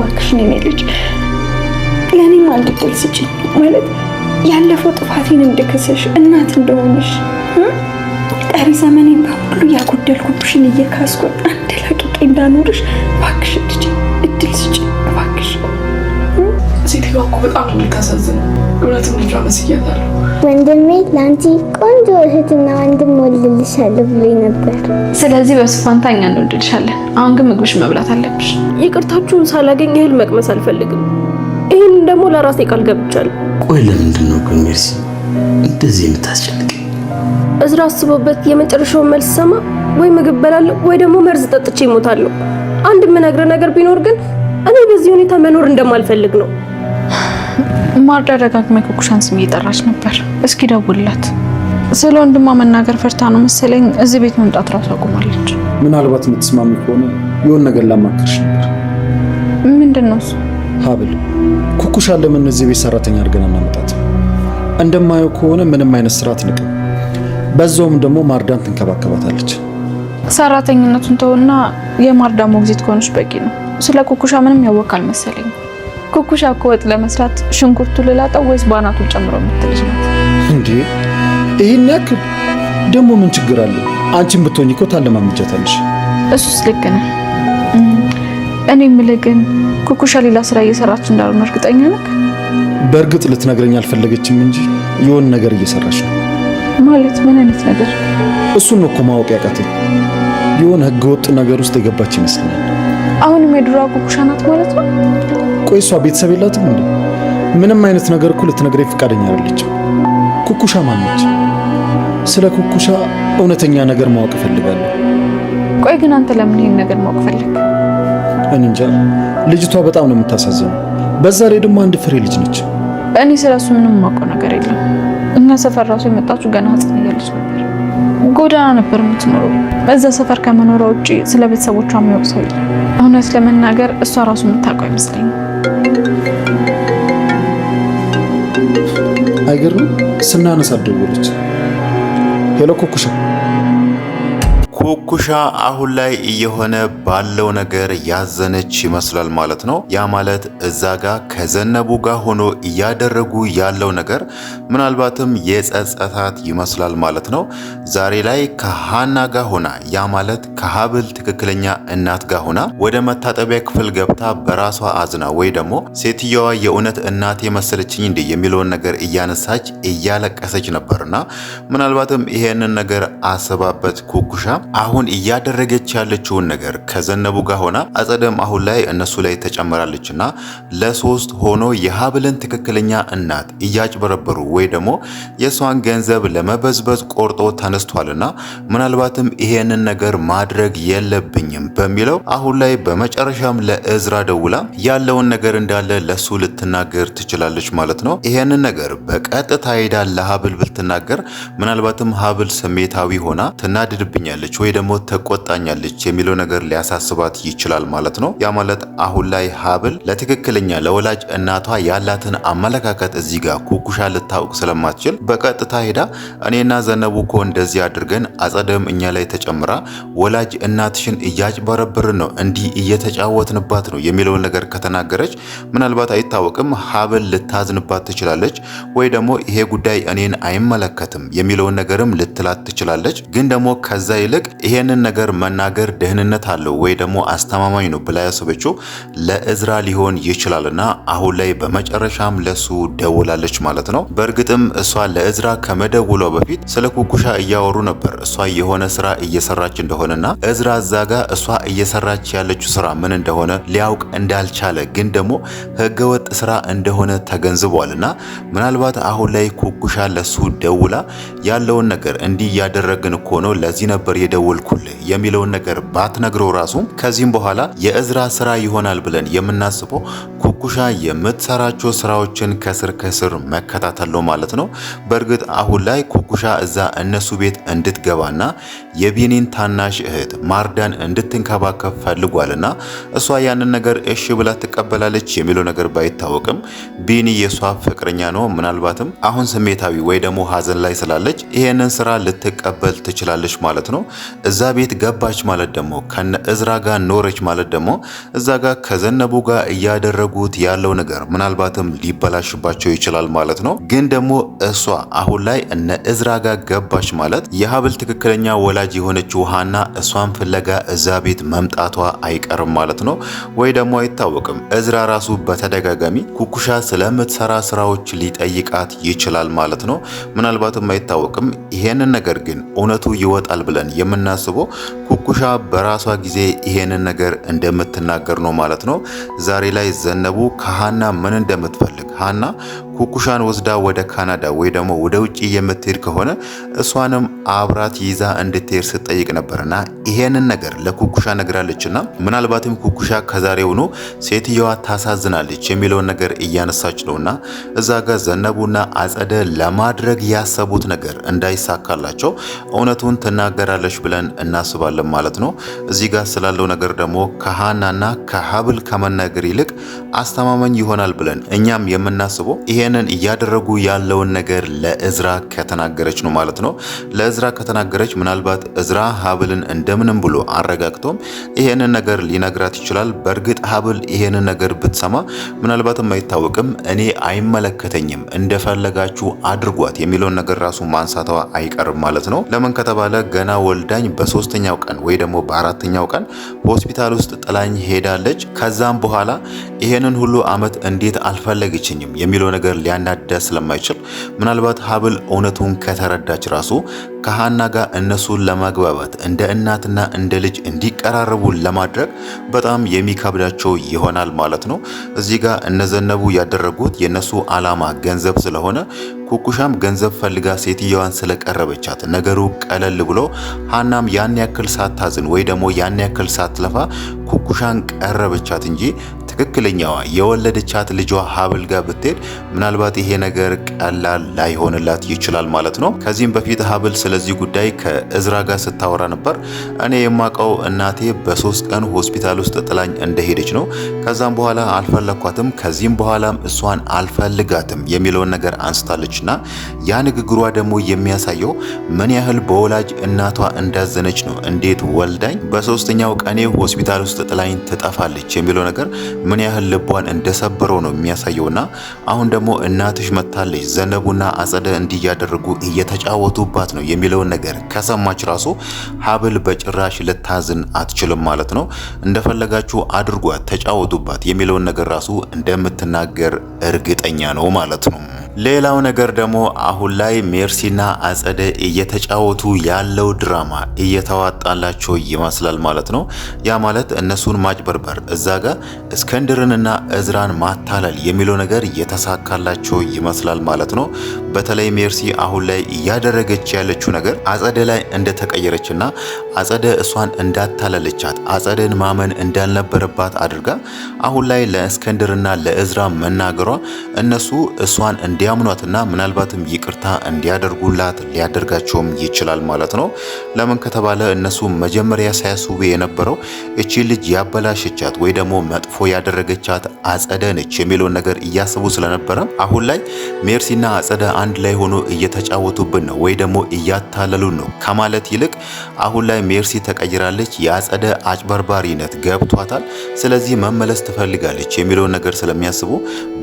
እባክሽን የኔ ልጅ ለእኔም አንድ እድል ስጪኝ። ማለት ያለፈው ጥፋቴን እንድክስሽ እናት እንደሆንሽ ቀሪ ዘመኔን በሙሉ ያጎደልኩብሽን እየካስኩኝ አንድ ላቂቄ እንዳኖርሽ እባክሽ እድል ስጪኝ እባክሽ። ሴትዮዋ እኮ በጣም የምታሳዝነው እውነትም ልጇ መስያታለሁ። ወንድሜ ለአንቺ ቆንጆ እህትና ወንድም ወልድልሻለሁ ብሎኝ ነበር። ስለዚህ በሱ ፋንታ እኛ እንወልድልሻለን። አሁን ግን ምግብሽ መብላት አለብሽ። ይቅርታችሁን ሳላገኝ እህል መቅመስ አልፈልግም። ይህን ደግሞ ለራሴ ቃል ገብቻለሁ። ቆይ ለምንድን ነው ግን ሜርሲ እንደዚህ የምታስጨንቅ? እዝራ አስቦበት የመጨረሻውን መልስ ሰማ ወይ ምግብ በላለሁ ወይ ደግሞ መርዝ ጠጥቼ እሞታለሁ። አንድ የምነግርህ ነገር ቢኖር ግን እኔ በዚህ ሁኔታ መኖር እንደማልፈልግ ነው። ማርዳ ደጋግማ ኩኩሻን ስም እየጠራች ነበር። እስኪ ደውልላት። ስለ ወንድሟ መናገር ፈርታ ነው መሰለኝ እዚህ ቤት መምጣት ራሱ አቁማለች። ምናልባት የምትስማሚ ከሆነ የሆነ ነገር ላማክርሽ ነበር። ምንድነው እሱ? ሀብል ኩኩሻን ለምን እዚህ ቤት ሰራተኛ አድርገን እናመጣት? እንደማየው ከሆነ ምንም አይነት ስራ አትንቅም። በዛውም ደግሞ ማርዳን ትንከባከባታለች። ሰራተኝነቱን ተውና የማርዳ ሞግዚት ከሆነች በቂ ነው። ስለ ኩኩሻ ምንም ያወቃል መሰለኝ። ኩኩሻ እኮ ወጥ ለመስራት ሽንኩርቱ ልላጠው ወይስ ባናቱ ጨምሮ የምትልጅ ናት እንዴ? ይሄን ያክል ደግሞ ምን ችግር አለው? አንቺም ብትሆኚ እኮ ታለማምጃታለሽ። እሱስ ልክ ነህ። እኔ የምልህ ግን ኩኩሻ ሌላ ስራ እየሰራች እንዳልሆነ እርግጠኛ ነህ? በእርግጥ ልትነግረኝ አልፈለገችም እንጂ የሆነ ነገር እየሰራች ነው። ማለት ምን አይነት ነገር? እሱን ነው እኮ ማወቅ ያቃተኝ። የሆነ ህገወጥ ነገር ውስጥ የገባች ይመስለኛል። አሁንም የድሮ ኩኩሻ ናት ማለት ነው? ቆይ እሷ ቤተሰብ የላትም እንዴ? ምንም አይነት ነገር እኮ ልትነግረኝ ፈቃደኛ አይደለችም። ኩኩሻ ማነች? ስለ ኩኩሻ እውነተኛ ነገር ማወቅ እፈልጋለሁ። ቆይ ግን አንተ ለምን ይሄን ነገር ማወቅ ፈለግ? እኔ እንጃ። ልጅቷ በጣም ነው የምታሳዝነው። በዛ ላይ ደግሞ አንድ ፍሬ ልጅ ነች። እኔ ስለሱ ምንም ማውቀው ነገር የለም። እኛ ሰፈር ራሱ የመጣችው ገና ህፃን እያለች ነበር። ጎዳና ነበር የምትኖረው። በዛ ሰፈር ከመኖሯ ውጪ ስለ ቤተሰቦቿ የሚያውቅ ሰው የለም። እውነት ለመናገር እሷ ራሱ የምታውቀው አይመስለኝም። አይገርም? ስናነሳ ደወለች። ሄሎ ኩኩሻ። ኩኩሻ አሁን ላይ እየሆነ ባለው ነገር ያዘነች ይመስላል ማለት ነው። ያ ማለት እዛ ጋር ከዘነቡ ጋር ሆኖ እያደረጉ ያለው ነገር ምናልባትም የጸጸታት ይመስላል ማለት ነው። ዛሬ ላይ ከሃና ጋር ሆና ያ ማለት ከሀብል ትክክለኛ እናት ጋር ሆና ወደ መታጠቢያ ክፍል ገብታ በራሷ አዝና ወይ ደግሞ ሴትየዋ የእውነት እናቴ መሰለችኝ እንዴ የሚለውን ነገር እያነሳች እያለቀሰች ነበርና ምናልባትም ይሄንን ነገር አስባበት ኩኩሻ አሁን እያደረገች ያለችውን ነገር ከዘነቡ ጋር ሆና አጸደም አሁን ላይ እነሱ ላይ ተጨመራለችና ለሶስት ሆኖ የሀብልን ትክክለኛ እናት እያጭበረበሩ ወይ ደግሞ የሷን ገንዘብ ለመበዝበዝ ቆርጦ ተነስቷልና ምናልባትም ይሄንን ነገር ማድረግ የለብኝም በሚለው አሁን ላይ በመጨረሻም ለእዝራ ደውላ ያለውን ነገር እንዳለ ለሱ ልትናገር ትችላለች ማለት ነው። ይሄንን ነገር በቀጥታ ሄዳ ለሀብል ብትናገር ምናልባትም ሀብል ስሜታዊ ሆና ትናድድብኛለች ወይ ደግሞ ተቆጣኛለች የሚለው ነገር ሊያሳስባት ይችላል ማለት ነው። ያ ማለት አሁን ላይ ሀብል ለትክክለኛ ለወላጅ እናቷ ያላትን አመለካከት እዚህ ጋር ኩኩሻ ልታውቅ ስለማትችል በቀጥታ ሄዳ እኔና ዘነቡ እኮ እንደዚህ አድርገን አጸደም እኛ ላይ ተጨምራ ወላጅ እናትሽን እያጭበረብርን ነው እንዲህ እየተጫወትንባት ነው የሚለውን ነገር ከተናገረች ምናልባት አይታወቅም ሀብል ልታዝንባት ትችላለች ወይ ደግሞ ይሄ ጉዳይ እኔን አይመለከትም የሚለውን ነገርም ልትላት ትችላለች። ግን ደግሞ ከዛ ይልቅ ይሄንን ነገር መናገር ደህንነት አለው ወይ ደግሞ አስተማማኝ ነው ብላ ያሰበችው ለእዝራ ሊሆን ይችላልና አሁን ላይ በመጨረሻም ለሱ ደውላለች ማለት ነው። በእርግጥም እሷ ለእዝራ ከመደውሏ በፊት ስለ ኩኩሻ እያወሩ ነበር። እሷ የሆነ ስራ እየሰራች እንደሆነና እዝራ ዛጋ እሷ እየሰራች ያለችው ስራ ምን እንደሆነ ሊያውቅ እንዳልቻለ ግን ደግሞ ህገወጥ ስራ እንደሆነ ተገንዝቧልና ምናልባት አሁን ላይ ኩኩሻ ለሱ ደውላ ያለውን ነገር እንዲህ ያደረግን እኮ ነው ለዚህ ነበር የደወልኩልህ የሚለውን ነገር ባትነግረው ራሱ ከዚህም በኋላ የእዝራ ስራ ይሆናል ብለን የምናስበው ኩኩሻ የምትሰራቸው ስራዎችን ከስር ከስር መከታተል ነው ማለት ነው። በእርግጥ አሁን ላይ ኩኩሻ እዛ እነሱ ቤት እንድትገባና የቢኒን ታናሽ እህት ማርዳን እንድትንከባከብ ፈልጓልና እሷ ያንን ነገር እሺ ብላ ትቀበላለች የሚለው ነገር ባይታወቅም ቢኒ የሷ ፍቅረኛ ነው። ምናልባትም አሁን ስሜታዊ ወይ ደግሞ ሀዘን ላይ ስላለች ይሄንን ስራ ልትቀበል ትችላለች ማለት ነው። እዛ ቤት ገባች ማለት ደግሞ ከነ እዝራ ጋር ኖረች ማለት ደግሞ እዛ ጋር ከዘነቡ ጋር እያደረጉት ያለው ነገር ምናልባትም ሊበላሽባቸው ይችላል ማለት ነው። ግን ደግሞ እሷ አሁን ላይ እነ እዝራ ጋር ገባች ማለት የሀብል ትክክለኛ ወላጅ የሆነችው ሀና እሷን ፍለጋ እዛ ቤት መምጣቷ አይቀርም ማለት ነው። ወይ ደግሞ አይታወቅም፣ እዝራ ራሱ በተደጋጋሚ ኩኩሻ ስለምትሰራ ስራዎች ሊጠይቃት ይችላል ማለት ነው። ምናልባትም አይታወቅም። ይሄንን ነገር ግን እውነቱ ይወጣል ብለን የምናስበው ኩኩሻ በራሷ ጊዜ ይሄንን ነገር እንደምትናገር ነው ማለት ነው። ዛሬ ላይ ዘነቡ ከሀና ምን እንደምትፈልግ ሀና ኩኩሻን ወስዳ ወደ ካናዳ ወይ ደግሞ ወደ ውጪ የምትሄድ ከሆነ እሷንም አብራት ይዛ እንድትሄድ ስትጠይቅ ነበርና ይሄንን ነገር ለኩኩሻ ነግራለችና ምናልባትም ኩኩሻ ከዛሬውኑ ሴትየዋ ታሳዝናለች የሚለውን ነገር እያነሳች ነውና እዛ ጋር ዘነቡና አጸደ ለማድረግ ያሰቡት ነገር እንዳይሳካላቸው እውነቱን ትናገራለች ብለን እናስባለን ማለት ነው። እዚህ ጋር ስላለው ነገር ደግሞ ከሀናና ከሀብል ከመናገር ይልቅ አስተማማኝ ይሆናል ብለን እኛም የምናስበው ይሄንን እያደረጉ ያለውን ነገር ለእዝራ ከተናገረች ነው ማለት ነው። ለእዝራ ከተናገረች ምናልባት እዝራ ሀብልን እንደምንም ብሎ አረጋግቶም ይሄንን ነገር ሊነግራት ይችላል። በእርግጥ ሀብል ይሄንን ነገር ብትሰማ ምናልባትም አይታወቅም እኔ አይመለከተኝም እንደፈለጋችሁ አድርጓት የሚለውን ነገር ራሱ ማንሳቷ አይቀርም ማለት ነው። ለምን ከተባለ ገና ወልዳኝ በሶስተኛው ቀን ወይ ደግሞ በአራተኛው ቀን ሆስፒታል ውስጥ ጥላኝ ሄዳለች። ከዛም በኋላ ይሄንን ሁሉ አመት እንዴት አልፈለገችኝም የሚለው ነገር ሊያናዳ ስለማይችል ምናልባት ሀብል እውነቱን ከተረዳች ራሱ ከሀና ጋር እነሱን ለማግባባት እንደ እናትና እንደ ልጅ እንዲቀራረቡ ለማድረግ በጣም የሚከብዳቸው ይሆናል ማለት ነው። እዚህ ጋር እነዘነቡ ያደረጉት የነሱ አላማ ገንዘብ ስለሆነ ኩኩሻም ገንዘብ ፈልጋ ሴትየዋን ስለቀረበቻት ነገሩ ቀለል ብሎ ሀናም ያን ያክል ሳታዝን ወይ ደግሞ ያን ያክል ሳትለፋ ኩኩሻን ቀረበቻት እንጂ ትክክለኛዋ የወለደቻት ልጇ ሀብል ጋር ብትሄድ ምናልባት ይሄ ነገር ቀላል ላይሆንላት ይችላል ማለት ነው። ከዚህም በፊት ሀብል ስለዚህ ጉዳይ ከእዝራ ጋር ስታወራ ነበር። እኔ የማውቀው እናቴ በ3 ቀን ሆስፒታል ውስጥ ጥላኝ እንደሄደች ነው። ከዛም በኋላ አልፈለኳትም፣ ከዚህም በኋላም እሷን አልፈልጋትም የሚለውን ነገር አንስታለችና ያ ንግግሯ ደግሞ የሚያሳየው ምን ያህል በወላጅ እናቷ እንዳዘነች ነው። እንዴት ወልዳኝ በ3ኛው ቀኔ ሆስፒታል ውስጥ ጥላኝ ትጠፋለች የሚለው ነገር ምን ያህል ልቧን እንደሰበረው ነው የሚያሳየውና አሁን ደግሞ እናትሽ መታለች ዘነቡና አጸደ እንዲያደርጉ እየተጫወቱባት ነው የሚለውን ነገር ከሰማች ራሱ ሀብል በጭራሽ ልታዝን አትችልም ማለት ነው። እንደፈለጋችሁ አድርጓት፣ ተጫወቱባት የሚለውን ነገር ራሱ እንደምትናገር እርግጠኛ ነው ማለት ነው። ሌላው ነገር ደግሞ አሁን ላይ ሜርሲና አጸደ እየተጫወቱ ያለው ድራማ እየተዋጣላቸው ይመስላል ማለት ነው። ያ ማለት እነሱን ማጭበርበር እዛ ጋር እስከንድርንና እዝራን ማታለል የሚለው ነገር እየተሳካላቸው ይመስላል ማለት ነው። በተለይ ሜርሲ አሁን ላይ እያደረገች ያለችው ነገር አጸደ ላይ እንደተቀየረችና አጸደ እሷን እንዳታለለቻት አጸደን ማመን እንዳልነበረባት አድርጋ አሁን ላይ ለእስከንድርና ለእዝራ መናገሯ እነሱ እሷን እንዲያምኗትና ምናልባትም ይቅርታ እንዲያደርጉላት ሊያደርጋቸውም ይችላል ማለት ነው። ለምን ከተባለ እነሱ መጀመሪያ ሳያስቡ የነበረው እቺ ልጅ ያበላሸቻት ወይ ደግሞ መጥፎ ያደረገቻት አጸደ ነች የሚለውን ነገር እያስቡ ስለነበረ አሁን ላይ ሜርሲና አጸደ አንድ ላይ ሆኖ እየተጫወቱብን ነው ወይ ደግሞ እያታለሉን ነው ከማለት ይልቅ አሁን ላይ ሜርሲ ተቀይራለች፣ የአጸደ አጭበርባሪነት ገብቷታል፣ ስለዚህ መመለስ ትፈልጋለች የሚለውን ነገር ስለሚያስቡ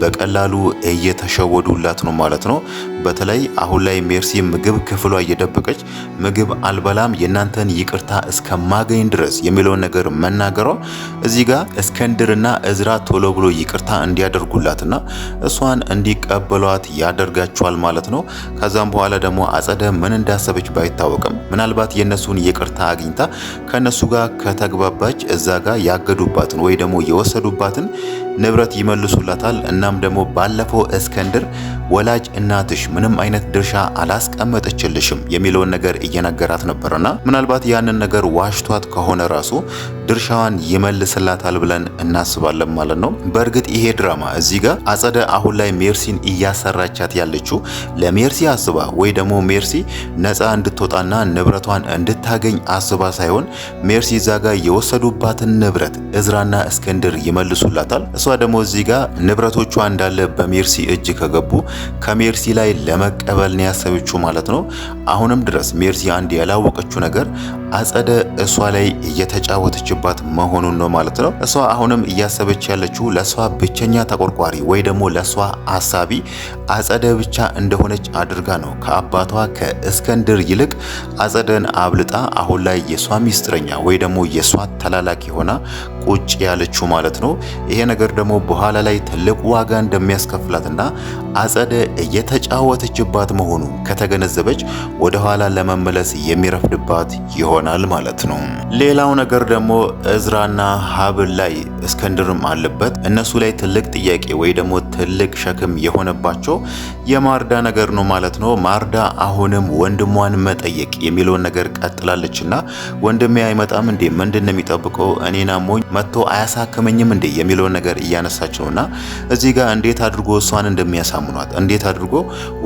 በቀላሉ እየተሸወዱላት ነው ማለት ነው። በተለይ አሁን ላይ ሜርሲ ምግብ ክፍሏ እየደበቀች ምግብ አልበላም የናንተን ይቅርታ እስከማገኝ ድረስ የሚለውን ነገር መናገሯ እዚህ ጋር እስከንድርና እዝራ ቶሎ ብሎ ይቅርታ እንዲያደርጉላትና እሷን እንዲቀበሏት ያደርጋቸዋል ማለት ነው። ከዛም በኋላ ደግሞ አጸደ ምን እንዳሰበች ባይታወቅም ምናልባት የነሱን ይቅርታ አግኝታ ከነሱ ጋር ከተግባባች እዛ ጋር ያገዱባትን ወይ ደግሞ የወሰዱባትን ንብረት ይመልሱላታል። እናም ደግሞ ባለፈው እስከንድር ወላጅ እናትሽ ምንም አይነት ድርሻ አላስቀመጠችልሽም የሚለውን ነገር እየነገራት ነበርና ምናልባት ያንን ነገር ዋሽቷት ከሆነ ራሱ ድርሻዋን ይመልስላታል ብለን እናስባለን ማለት ነው። በእርግጥ ይሄ ድራማ እዚህ ጋር አጸደ አሁን ላይ ሜርሲን እያሰራቻት ያለችው ለሜርሲ አስባ ወይ ደግሞ ሜርሲ ነፃ እንድትወጣና ንብረቷን እንድታገኝ አስባ ሳይሆን ሜርሲ እዛ ጋር የወሰዱባትን ንብረት እዝራና እስከንድር ይመልሱላታል። እሷ ደግሞ እዚህ ጋር ንብረቶቿ እንዳለ በሜርሲ እጅ ከገቡ ከሜርሲ ላይ ለመቀበል ነው ያሰበችው ማለት ነው። አሁንም ድረስ ሜርሲ አንድ ያላወቀችው ነገር አጸደ እሷ ላይ እየተጫወተችባት መሆኑን ነው ማለት ነው። እሷ አሁንም እያሰበች ያለችው ለሷ ብቸኛ ተቆርቋሪ ወይ ደግሞ ለሷ አሳቢ አጸደ ብቻ እንደሆነች አድርጋ ነው ከአባቷ ከእስክንድር ይልቅ አጸደን አብልጣ አሁን ላይ የሷ ሚስጥረኛ ወይ ደግሞ የሷ ተላላኪ ሆና ቁጭ ያለችው ማለት ነው። ይሄ ነገር ደግሞ በኋላ ላይ ትልቅ ዋጋ እንደሚያስከፍላትና አጸደ እየተጫወተችባት መሆኑ ከተገነዘበች ወደ ኋላ ለመመለስ የሚረፍድባት ይሆናል ማለት ነው። ሌላው ነገር ደግሞ እዝራና ሀብል ላይ እስክንድርም አለበት። እነሱ ላይ ትልቅ ጥያቄ ወይ ደግሞ ትልቅ ሸክም የሆነባቸው የማርዳ ነገር ነው ማለት ነው። ማርዳ አሁንም ወንድሟን መጠየቅ የሚለውን ነገር ቀጥላለችና ወንድሜ አይመጣም እንዴ? ምንድነው የሚጠብቀው? እኔና ሞኝ መጥቶ አያሳክመኝም እንዴ? የሚለውን ነገር እያነሳች ነውና እዚህ ጋር እንዴት አድርጎ እሷን እንደሚያሳምኗት እንዴት አድርጎ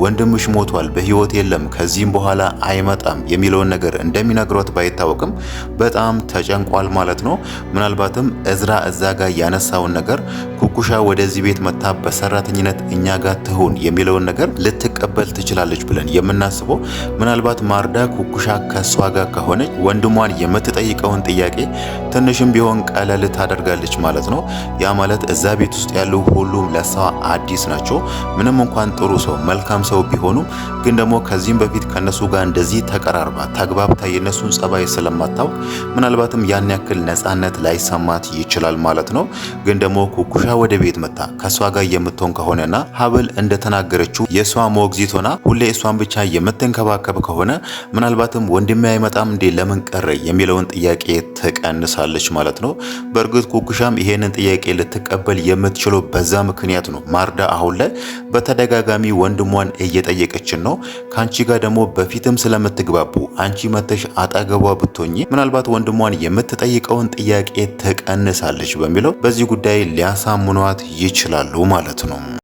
ወንድምሽ ሞቷል፣ በህይወት የለም፣ ከዚህም በኋላ አይመጣም የሚለውን ነገር እንደሚነግሯት ባይታወቅም በጣም ተጨንቋል ማለት ነው። ምናልባትም እዝራ እዛ ጋር ያነሳውን ነገር ኩኩሻ ወደዚህ ቤት መታ በሰራተኝነት እኛ ጋር ትሁን የሚለውን ነገር ልትቀበል ትችላለች ብለን የምናስበው ምናልባት ማርዳ ኩኩሻ ከሷ ጋር ከሆነች ወንድሟን የምትጠይቀውን ጥያቄ ትንሽም ቢሆን ቀለል ታደርጋለች ማለት ነው። ያ ማለት እዛ ቤት ውስጥ ያሉ ሁሉም ለሷ አዲስ ናቸው። ምንም እንኳን ጥሩ ሰው መልካም ሰው ቢሆኑም ግን ደግሞ ከዚህም በፊት ከነሱ ጋር እንደዚህ ተቀራርባ ተግባብታ የነሱን ጸባይ ስለማታውቅ ምናልባትም ያን ያክል ነፃነት ላይሰማት ይችላል ማለት ነው። ግን ደግሞ ኩኩሻ ወደ ቤት መጣ ከሷ ጋር የምትሆን ከሆነና ሀብል እንደተናገረችው የሷ ሞግዚት ሆና ሁሌ እሷን ብቻ የምትንከባከብ ከሆነ ምናልባትም ወንድሜ አይመጣም እንዴ ለምን ቀረ የሚለውን ጥያቄ ትቀንሳለች ማለት ነው። በእርግጥ ኩኩሻም ይሄንን ጥያቄ ልትቀበል የምትችለው በዛ ምክንያት ነው። ማርዳ አሁን ላይ በተደጋጋሚ ወንድሟን እየጠየቀችን ነው። ከአንቺ ጋር ደግሞ በፊትም ስለምትግባቡ አንቺ መተሽ አጠገቧ ብትሆኚ ምናልባት ወንድሟን የምትጠይቀውን ጥያቄ ትቀንሳለች በሚለው በዚህ ጉዳይ ሊያሳምኗት ይችላሉ ማለት ነው።